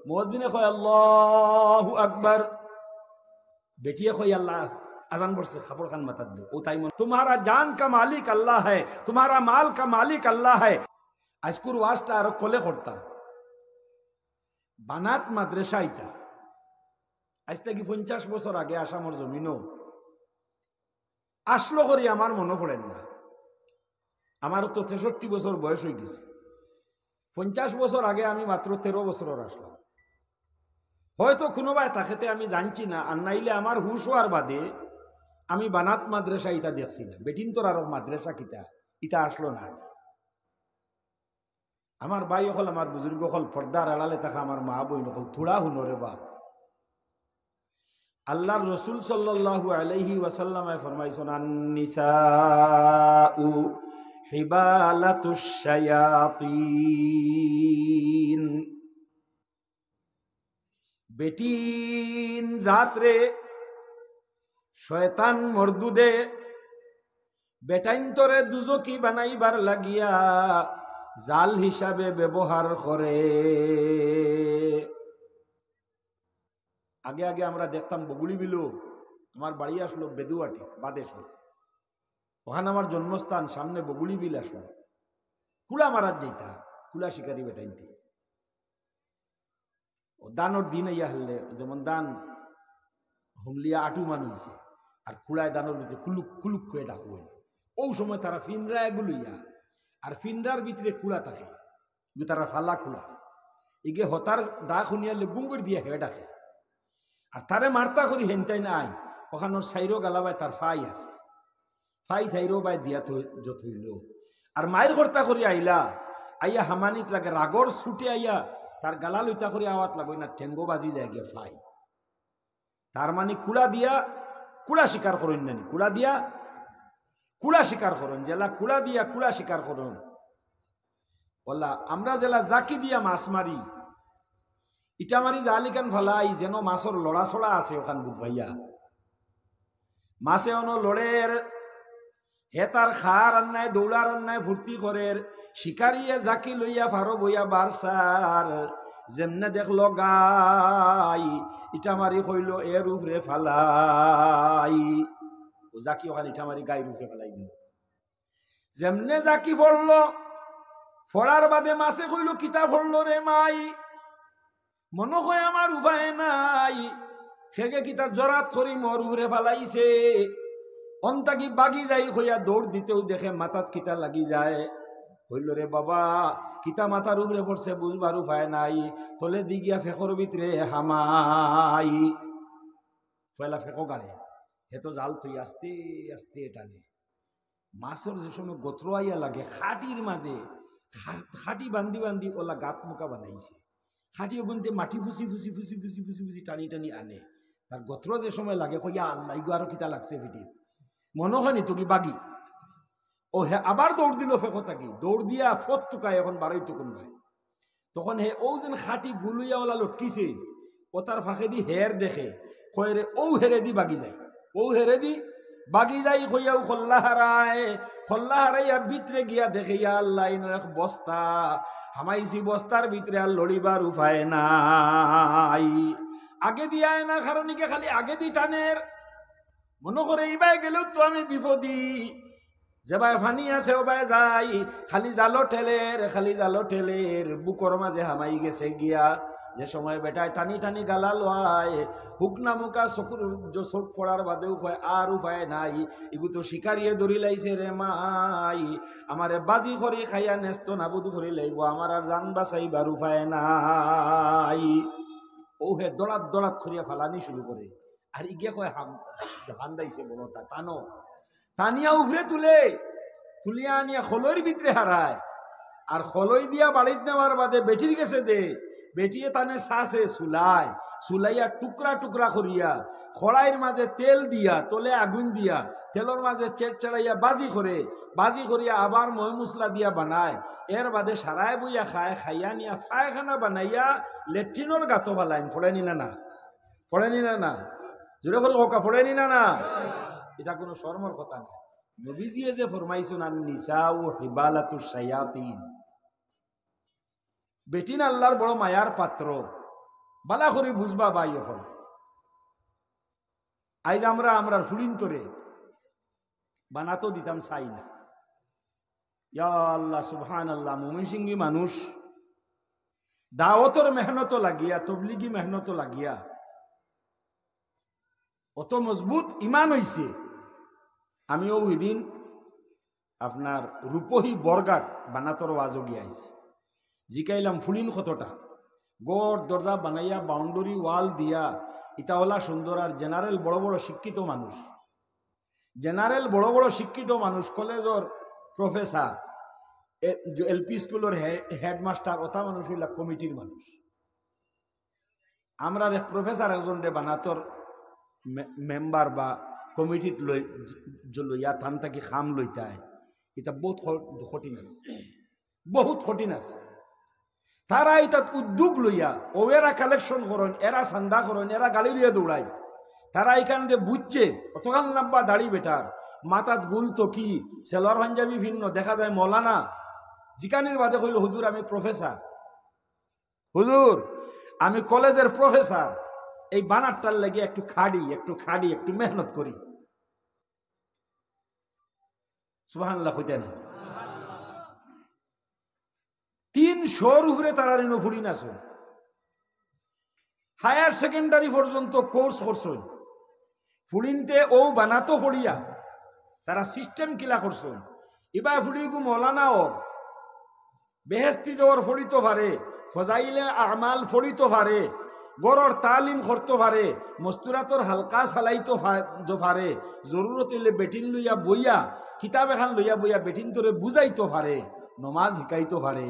মুয়াজ্জিনে কয় আল্লাহু আকবার, বেটিয়ে কয় আল্লাহ আজান পড়ছে, কাপড় খান মাথার দে। ও তাই তোমারা জান কা মালিক আল্লাহ है, तुम्हारा माल का मालिक अल्लाह है। আজকুর ওয়াজটা আরো কলে করতাম। বানাত মাদ্রাসা ইতা আজ থেকে 50 বছর আগে আসামর জমিনও আসলো করি আমার মনে পড়েন না। আমারও তো 63 বছর বয়স হয়ে গেছে। 50 বছর আগে আমি মাত্র 13 বছরের আসলাম। হয়তো কোনো ভাই তাকেতে আমি জানছি না, আর নাইলে আমার হুশ হওয়ার বাদে আমি বানাত মাদ্রাসা ইতা দেখছি না। বেটিন তোর আরো মাদ্রাসা কিতা ইতা আসলো না। আমার ভাই হল, আমার বুজুর্গ হল, পর্দার আড়ালে থাকা আমার মা বই নকল থোড়া হুনরে বা আল্লাহর রসুল সাল্লাল্লাহু আলাইহি ওয়াসাল্লামে ফরমাইছেন আন-নিসাউ হিবালাতুশ শায়াতিন, বেটিন জাতরে শয়তান মরদুদে বেটাইন তোরে দুজকি বানাইবার লাগিয়া জাল হিসাবে ব্যবহার করে। আগে আগে আমরা দেখতাম বগুলি বিলো, আমার বাড়ি আসলো বেদুয়াটি বাদেশ্বর, ওখানে আমার জন্মস্থান, সামনে বগুলি বিল আসলো, কুলা মারাত যেতা, কুলা শিকারি বেটাইনতে ও দানোর দিন ইয়া হলে যেমন দান হুমলিয়া আটু মান হইছে, আর কুড়ায় দানোর ভিতরে কুলুক কুলুক করে ডাকু। ও সময় তারা ফিনরা এগুলো ইয়া, আর ফিন্ডার ভিতরে কুড়া থাকে, তারা ফালা কুড়া ইগে হতার ডাক শুনিয়ালে গুঙ্গুর দিয়ে হে ডাকে, আর তারে মার্তা করি হেনটাই নাই। ওখানোর সাইরো গালাবাই তার ফাই আছে, ফাই সাইরো বাই দিয়া যত হইল, আর মায়ের কর্তা করি আইলা আইয়া হামানিত লাগে রাগর ছুটে আইয়া তার গালা লইতা করে আওয়াত লাগো না, ঠেঙ্গো বাজি যায় গে ফাই। তার মানে কুড়া দিয়া কুড়া শিকার করেন নানি, কুড়া দিয়া কুড়া শিকার করুন, জেলা কুড়া দিয়া কুড়া শিকার করুন। বললা আমরা জেলা জাকি দিয়া মাছ মারি, ইটা মারি জালিকান ফালাই যেন মাছর লড়াছড়া আছে ওখান বুধ ভাইয়া, মাছে অন লড়ের হে তার খার আন্নায় দৌড়ার আন্নায় ফুর্তি করের, শিকারিয়ে জাকি লইয়া ফারো বইয়া বারসার যেমনে দেখলো গাই ইটা মারি কইল এর উপরে ফালাই, ও জাকি ওখানে ইটা মারি গায়ের উপরে ফেলাই দিল। যেমনে জাকি ফড়লো, ফড়ার বাদে মাছে কইল কিতা ফড়লো রে মাই, মনে হয় আমার উপায় নাই, সেগে কিতা জরাত করি মোর উপরে ফেলাইছে। অন্তাকি বাগি যাই হইয়া দৌড় দিতেও দেখে মাথাত কিতা লাগি যায়। কইল রে বাবা কিতা মাথার উপরে পড়ছে বুঝবার উপায় নাই, তলে দিগিয়া ফেকর ভিতরে হামাই, ফেলা ফেকো গাড়ে হে তো জাল তুই আস্তে আস্তে টানে। মাছের যে সময় গোত্র আইয়া লাগে খাটির মাঝে, খাটি বান্ধি বান্ধি ওলা গাত মুখা বানাইছে, খাটি ওগুনতে মাটি ফুসি ফুসি ফুসি ফুসি ফুসি ফুসি টানি টানি আনে। তার গোত্র যে সময় লাগে কইয়া আল্লাহ গো আরো কিতা লাগছে ফিটি, মনে হয় নি তোকে বাগি। ও হে আবার দৌড় দিল ফেকো থাকি, দৌড় দিয়া ফত টুকায় এখন বারোই তো কোন ভাই, তখন হে ও যেন খাটি গুলুইয়া ওলা লটকিছে, ও তার ফাঁকে দি হের দেখে কয় রে ও হেরে দি বাগি যায়, ও হেরে দি বাগি যাই কইয়াও খল্লা হারাইয়া ভিতরে গিয়া দেখে ইয়া আল্লাহ এক বস্তা হামাইছি, বস্তার ভিতরে আর লড়িবার উপায় নাই। আগে দিয়া না কারণিকে খালি আগে দি টানের, মনে করে এইবাই গেলেও তো আমি বিপদী, যে ভাই ফানি আছে ও ভাই যাই, খালি জালো ঠেলের বুকর মাঝে হামাই গেছে গিয়া। যে সময় বেটায় টানি টানি গালা লয়, হুকনা মুকা চকুর চোখ পড়ার বাদেও কয় আর উপায় নাই, এগু তো শিকারিয়ে ধরি লাইছে রে মাই, আমারে বাজি করি খাইয়া নেস্ত নাবুদ করি লাইব, আমার আর জান বাঁচাইবার উপায় নাই। ও হে দড়াত দড়াত করিয়া ফালানি শুরু করে, আর ইগে কয় হান্দাইছে বড়টা টানো, টানিয়া উফরে তুলিয়া আনিয়া খলইর ভিতরে হারায়, আর খলই দিয়া বাড়িতে নেওয়ার বাদে বেটির গেছে দে, বেটিয়ে তানে সাসে সুলাইয়া টুকরা টুকরা করিয়া খড়াইয়ের মাঝে তেল দিয়া তলে আগুন দিয়া তেলের মাঝে চেড়াইয়া বাজি করিয়া আবার ময় মশলা দিয়া বানায়, এর বাদে সারায় বইয়া খাইয়া নিয়া পায়খানা বানাইয়া লেট্রিনের গাতো ফালাইন। ফোড়েনি না জোরে করে ওকা ফোড়েনি না, এটা কোনো শর্মর কথা না। নবীজিয়ে যে ফরমাইছেন আন-নিসাউ হিবালাতুশ শায়াতিন, বেটিন আল্লাহর বড় মায়ার পাত্র, বালা করে বুঝবা ভাই। এখন আইজ আমরা ফুলিন তোরে বানাতো দিতাম চাই না। ইয়া আল্লাহ সুবহানাল্লাহ। মুমিন সিংহী মানুষ দাওয়াতর মেহনত লাগিয়া, তবলিগি মেহনত লাগিয়া অত মজবুত ইমান হইছে। আমিও ওই দিন আপনার রূপহী বরগাট বানাতর ওয়াজও গিয়াইছি, জিকাইলাম ফুলিন কতটা গড় দরজা বানাইয়া বাউন্ডারি ওয়াল দিয়া ইতাওয়ালা সুন্দর। আর জেনারেল বড় বড় শিক্ষিত মানুষ, জেনারেল বড় বড় শিক্ষিত মানুষ, কলেজের প্রফেসর, এলপি স্কুলের হেডমাস্টার, ওটা মানুষ হইলা কমিটির মানুষ। আমরা এক প্রফেসর একজন বানাতর মেম্বার বা কমিটিত লইয়া থান থাকি খাম লইতায়, এটা বহুত কঠিন আছে, বহুত কঠিন আছে। তারা এটা উদ্যোগ লইয়া ওরা কালেকশন করেন, এরা চান্দা করেন, এরা গাড়ি লইয়া দৌড়ায়। তারা এখানে বুঝছে অতখান লম্বা দাড়ি বেটার, মাথাত গুল তো কি সেলর পাঞ্জাবি ভিন্ন, দেখা যায় মৌলানা। জিকানির বাদে কইল হুজুর আমি প্রফেসর, হুজুর আমি কলেজের প্রফেসর। এই বানারটার লাগে একটু খাড়ি একটু মেহনত করি। সুবহানাল্লাহ কইতে না। 300 উপরে তারা ঋণ ফুড়ি নাচুন, হায়ার সেকেন্ডারি পর্যন্ত কোর্স করছেন ফুড়িনতে। ও বানাতো ফড়িয়া তারা সিস্টেম কিলা করছেন। এবার ফুড়িগু মৌলানা ওর বেহেস্তি যাওয়ার ফড়িত পারে, ফজাইলে আমাল ফড়িত পারে, গরর তালিম করতে পারে, মস্তুরাতর হালকা চালাইতো পারে, জরুরত হইলে বেটিন লইয়া বইয়া কিতাব এখান লইয়া বইয়া বেটিন তোরে বুঝাইতো পারে, নমাজ শিকাইতো পারে।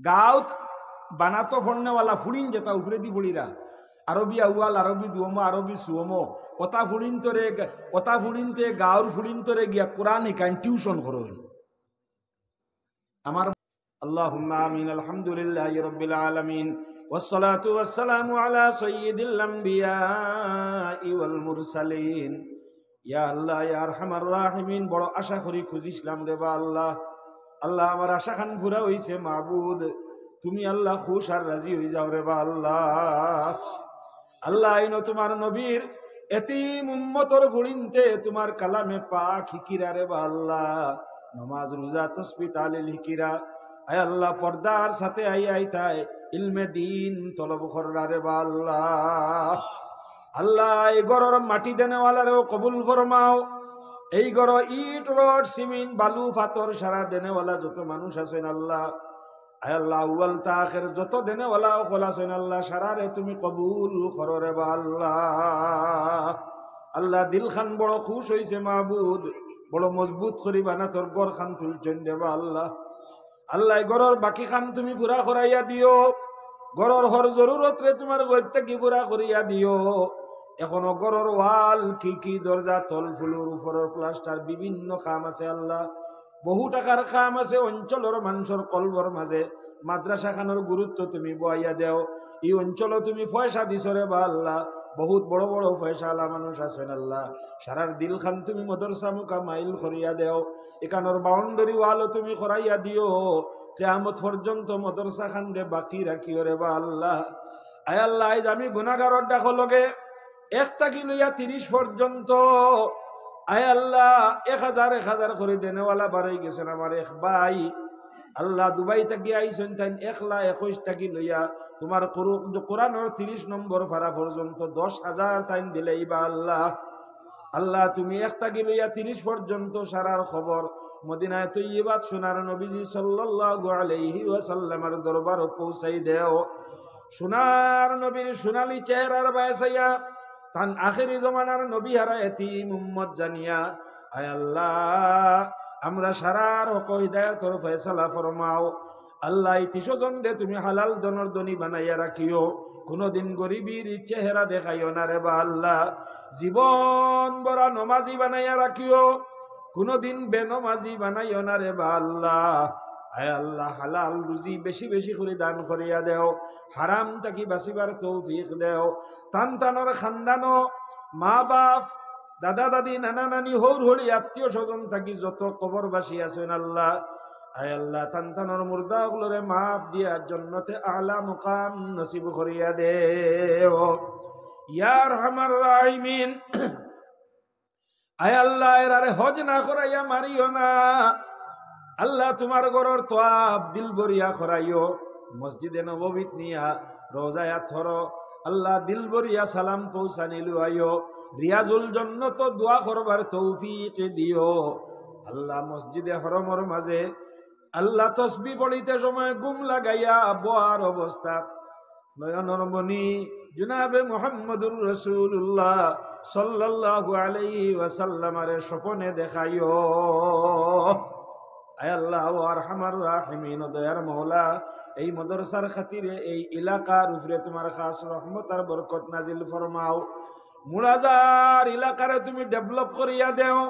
গাঁত বানাতো ফড়নেওয়ালা ফুড়িন যেটা উপরে দি ফুড়িরা আরবি আউয়াল, আরবি দুয়মো, আরবি সুয়মো, ওটা ফুড়িনতে গাঁর ফুড়িনতরে গিয়া কোরআন শিকাইন, টিউশন করেন। আমার আল্লাহুম্মা আমিন। আলহামদুলিল্লাহি রাব্বিল আলামিন ওয়াসসালাতু ওয়াসসালামু আলা সাইয়্যিদিল আমবিয়াই ওয়াল মুরসালিন। ইয়া আল্লাহ ইয়া আরহামার রাহিমিন। বড় আশা করি খুঁজিছিলাম রে বা আল্লাহ। আল্লাহ আমার আশা খান পুরা হইছে মাবুদ, তুমি আল্লাহ খুশ আর রাজি হয়ে যাও রে বা আল্লাহ। আল্লাহ আইনো তোমার নবীর এতিম উম্মতর ফুড়িনতে তোমার কালামে পাক হিকিরা রে বা আল্লাহ, নমাজ রোজা তসবিহ তাহলিল হিকিরা। আয় আল্লাহ পর্দার সাথে আইতায় ইলমে দিন তলব কররা রে বা আল্লাহ। আল্লাহ এই গরর মাটি দেনেওয়ালারেও কবুল ফরমাও। এই গড় ইট রড সিমেন্ট বালু পাথর সারা দেনেওয়ালা যত মানুষ আছেন আল্লাহ, আয় আল্লাহ আউয়াল তা আখির যত দেনেওয়ালা ওয়ালা আছেন আল্লাহ, সারারে তুমি কবুল করো রে বা আল্লাহ। আল্লাহ দিল খান বড় খুশ হইছে মাহবুদ, বড় মজবুত করি বানা তোর গড় খান তুলছেন রে বা আল্লাহ। আল্লাহ গড়র বাকি খান তুমি পুরা করাইয়া দিও, গড়র হর জরুরত রে তোমার গইতে কি পুরা করিয়া দিও। এখনো গড়র ওয়াল খিড়কি দরজা তল ফুলুর উপরের প্লাস্টার বিভিন্ন কাম আছে আল্লাহ, বহু টাকার কাম আছে। অঞ্চলের মানুষের কলবর মাঝে মাদ্রাসা খানোর গুরুত্ব তুমি বইয়া দেও। এই অঞ্চল তুমি পয়সা দিছ রে বা আল্লাহ, বহুত বড় বড় পয়সা আলা মানুষ আছেন আল্লাহ, সারার দিল খান তুমি মদরসা মুকা মাইল করিয়া দেও। এখানোর বাউন্ডারি ওয়ালও তুমি করাইয়া দিও, কিয়ামত পর্যন্ত মদরসা খান রে বাকি রাখিও রে বা আল্লাহ। আয় আল্লাহ আমি গুনাহগারর ডাকো লগে 1 থেকে লইয়া 30 পর্যন্ত আয় আল্লাহ 1000 করে দেনেওয়ালা বাড়াই গেছেন আমার এক ভাই। আল্লাহ দুবাই থেকে আইসেন তাই 1,21,000 টাকি লইয়া তোমার কোরআনের 30 নম্বর ফারা পর্যন্ত 10,000 তাইন দিলেই বা আল্লাহ। আল্লাহ তুমি 1 থেকে লইয়া 30 পর্যন্ত সারার খবর মদিনায় তৈয়বাত সোনার নবীজি সাল্লাল্লাহু আলাইহি ওয়াসাল্লামের দরবারে পৌঁছাই দেও। সোনার নবীর সোনালি চেহারার বায়াসাইয়া তান আখেরি জমানার নবী হারা এতিম উম্মত জানিয়া আয় আল্লাহ আমরা সারার হক হিদায়াতর ফয়সালা ফরমাও। আল্লাহ 300 জন রে তুমি হালাল দনর দনি বানাইয়া রাখিও, কোনদিন গরিবীর চেহারা দেখাইও না রে বা আল্লাহ। জীবন বড় নমাজি বানাইয়া রাখিও, কোনদিন বেনমাজি বানাইও না রে বা আল্লাহ। আয় আল্লাহ হালাল রুজি বেশি বেশি করে দান করিয়া দেও, হারাম তাকি বাঁচিবার তৌফিক দেও। তানতানোর খানদানো মা বাপ দাদা দাদি নানা নানি হৌর হলি আত্মীয় স্বজন থাকি যত কবরবাসী আছেন আল্লাহ, আয় আল্লাহ তান্তানোর মুর্দা গুলোরে মাফ দিয়া জান্নাতে আলা মুকাম নসিব করিয়া দেও ইয়া আরহামার রাহিমিন। আয় আল্লাহ এরারে হজ না করাইয়া মারিও না আল্লাহ, তোমার ঘরের তোয়াব দিল ভরিয়া করাইও, মসজিদে নববীত নিয়া রোজায়া থর আল্লাহ দিল ভরিয়া সালাম পৌঁছানিলু আইও, রিয়াজুল জন্নত দোয়া করবার তৌফিক দিও আল্লাহ। মসজিদে হরমর মাঝে আল্লাহ তসবি পড়িতে সময় গুম লাগাইয়া বোয়ার অবস্থা নয়নর মনি জনাবে মুহাম্মদুর রাসূলুল্লাহ সাল্লাল্লাহু আলাইহি ওয়াসাল্লামের স্বপ্নে দেখাইও। আয় আল্লাহ ও আরহামার রাহিমিন, দয়ার মওলা, এই মাদ্রাসার খাতিরে এই এলাকার উপরে তোমার খাস রহমত আর বরকত নাজিল ফরমাও। মুরাজার এলাকারে তুমি ডেভেলপ করিয়া দেও।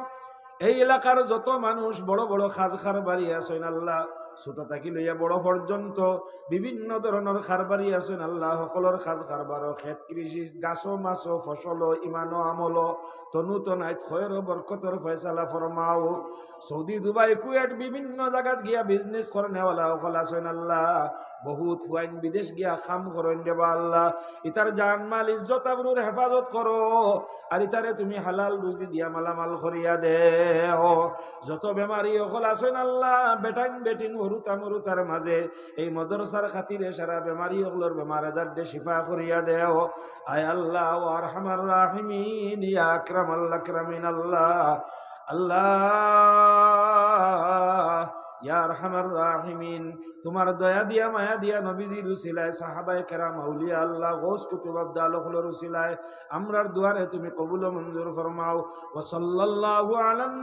এই এলাকার যত মানুষ বড় বড় খাজ খারবারি আছেন আল্লাহ, ছোট থাকি লইয়া বড় পর্যন্ত বিভিন্ন ধরনের খারবারি আছেন আল্লাহ, সকলের খাজ খারবার খেত কৃষি গাছো মাছো ফসল ইমানো আমল তনু তনাইত খয়ের বরকতর ফয়সালা ফরমাও। সৌদি দুবাই কুয়েট বিভিন্ন জায়গাত গিয়া বিজনেস করে নেওয়ালা সকল আছেন আল্লাহ, বহুত ওয়াইন বিদেশ গিয়া কাম করেন দেবা আল্লাহ। ইতার জান মাল ইজ্জত আবরুর হেফাজত করো আর ইতারে তুমি হালাল রুজি দিয়া মালামাল করিয়া দেও। যত বেমারি সকল আছেন আল্লাহ, বেটাইন বেটিন হরুতা মরুতার মাঝে এই মাদ্রাসার খাতিরে সারা বেমারি সকলের বেমার আজার দে শিফা করিয়া দেও। আয় আল্লাহ ও আরহামার রাহিমিন, ইয়া আকরামাল আকরামিন আল্লাহ আল্লাহ ইয়া আরহামার রাহিমিন, তোমার দয়া দিয়া মায়া দিয়া নবীজির উসিলায় সাহাবায়ে কেরাম আউলিয়া আল্লাহ গৌস কুতুব আবদাল হলোর উসিলায় আমরার দুয়ারে তুমি কবুল ও মঞ্জুর ফরমাও। ওয়া সাল্লাল্লাহু আলান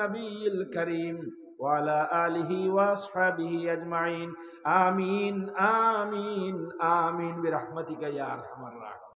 নবিয়িল কারীম ওয়া আলা আলিহি ওয়া আসহাবিহি আজমাইন। আমিন আমিন আমিন বিরহমাতিকা ইয়া আরহামার রাহিমিন।